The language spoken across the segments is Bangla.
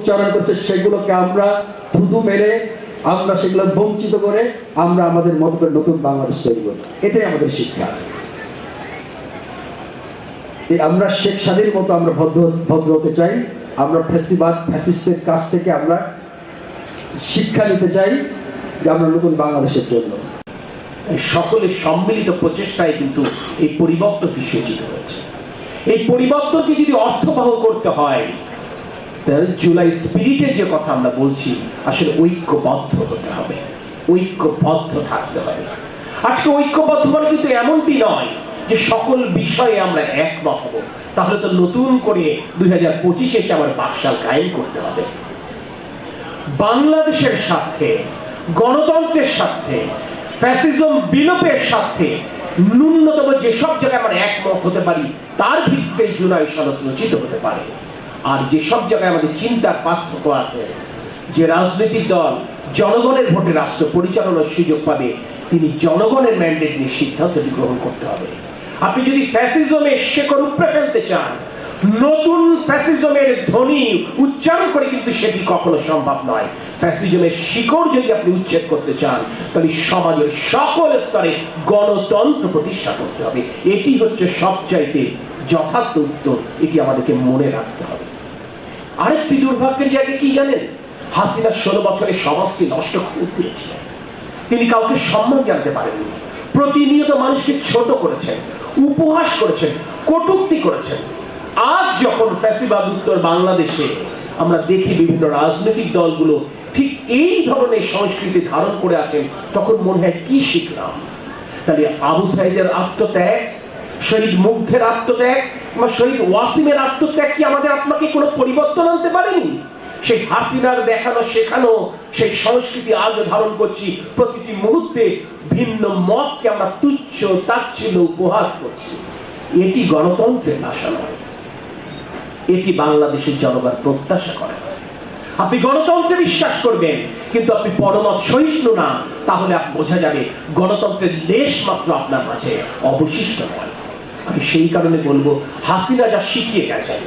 উচ্চারণ করছে সেগুলোকে আমরা থুতু মেরে, আমরা সেগুলো বঞ্চিত করে আমরা আমাদের মতো করে নতুন বাংলাদেশ তৈরি করি। এটাই আমাদের শিক্ষা। আমরা শেখ সাদির মতো আমরা ভদ্র হতে চাই। আমরা ফ্যাসিবাদ ফ্যাসিস্টের কাছ থেকে আমরা শিক্ষা নিতে চাই যে আমরা নতুন বাংলাদেশের জন্য। সকলের সম্মিলিত প্রচেষ্টায় কিন্তু এই পরিবর্তনটি সূচিত হয়েছে। এই পরিবর্তনকে যদি অর্থবহ করতে হয়, তাহলে জুলাই স্পিরিটের যে কথা আমরা বলছি, আসলে ঐক্যবদ্ধ হতে হবে, ঐক্যবদ্ধ থাকতে হবে। আজকে ঐক্যবদ্ধ মানে কিন্তু এমনটি নয় যে সকল বিষয়ে আমরা একমত হব, তাহলে তো নতুন করে 2025 এসে আবার বাকশাল কায়েম করতে হবে। বাংলাদেশের স্বার্থে, গণতন্ত্রের স্বার্থে, ফ্যাসিজম বিলোপের স্বার্থে ন্যূনতম যেসব জায়গায় আমরা একমত হতে পারি তার ভিত্তিতে জুলাই সনদ রচিত হতে পারে। আর যেসব জায়গায় আমাদের চিন্তার পার্থক্য আছে, যে রাজনৈতিক দল জনগণের ভোটে রাষ্ট্র পরিচালনার সুযোগ পাবে, তিনি জনগণের ম্যান্ডেট নিয়ে সিদ্ধান্তটি গ্রহণ করতে হবে। আপনি যদি ফ্যাসিজমের শেকড় উপড়ে ফেলতে চান, নতুন ফ্যাসিজমের ধ্বনি উচ্চারণ করে কিন্তু সেটি কখনো সম্ভব নয়। ফ্যাসিজমের শিকড় যদি আপনি উচ্ছেদ করতে চান, তাহলে সমাজের সকল স্তরে গণতন্ত্র প্রতিষ্ঠা করতে হবে। এটি হচ্ছে সবচাইতে যথার্থ উত্তর, এটি আমাদেরকে মনে রাখতে হবে। আরেকটি দুর্ভাগ্যের জায়গা কি জানেন? হাসিনা 16 বছরের সমাজকে নষ্ট করে দিয়েছিলেন। তিনি কাউকে সম্মান জানতে পারেননি, প্রতিনিয়ত মানুষকে ছোট করেছেন, উপহাস করেছেন, কটূক্তি করেছেন। আজ যখন ফ্যাসিবাদ উত্তর বাংলাদেশে আমরা দেখি বিভিন্ন রাজনৈতিক দলগুলো ঠিক এই ধরনের সংস্কৃতি ধারণ করে আছেন, তখন মনে হয় কি শিখলাম? তাহলে আবু সাইদের আত্মত্যাগ, শহীদ মুগ্ধের আত্মত্যাগ বা শহীদ ওয়াসিমের আত্মত্যাগ কি আমাদের আপনাকে কোনো পরিবর্তন আনতে পারেনি? সেই হাসিনার দেখানো শেখানো সেই সংস্কৃতি আজও ধারণ করছি। প্রতিটি মুহূর্তে ভিন্ন মতকে আমরা তুচ্ছ তাচ্ছিল্য উপহাস করছি। এটি গণতন্ত্রের ভাষা নয়, এটি বাংলাদেশের জনগণ প্রত্যাশা করে। আপনি গণতন্ত্রে বিশ্বাস করবেন কিন্তু আপনি পরমত সহিষ্ণু না, তাহলে বোঝা যাবে গণতন্ত্রের লেশ মাত্র আপনার মাঝে অবশিষ্ট নয়। আমি সেই কারণে বলবো, হাসিনা যা শিখিয়ে গেছেন,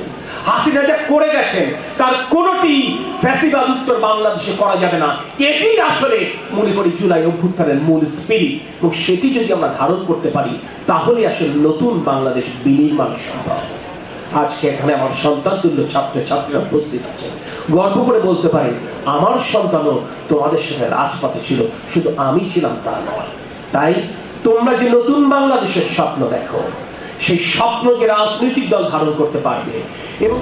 হাসিনা যা করে গেছেন, তার কোনটি ফ্যাসিবাদ উত্তর বাংলাদেশে করা যাবে না। এটি আসলে মনে করি জুলাই অভ্যুত্থানের মূল স্পিরিট, এবং সেটি যদি আমরা ধারণ করতে পারি, তাহলে আসলে নতুন বাংলাদেশ বিনির্মাণ সম্ভব। আজকে এখানে আমার সন্তান তুল্য ছাত্রছাত্রীরা উপস্থিত আছেন। গর্ব করে বলতে পারি, আমার সন্তানও তোমাদের সাথে রাজপথে ছিল, শুধু আমি ছিলাম তা নয়। তাই তোমরা যে নতুন বাংলাদেশের স্বপ্ন দেখো, সেই স্বপ্ন যে রাজনৈতিক দল ধারণ করতে পারবে এবং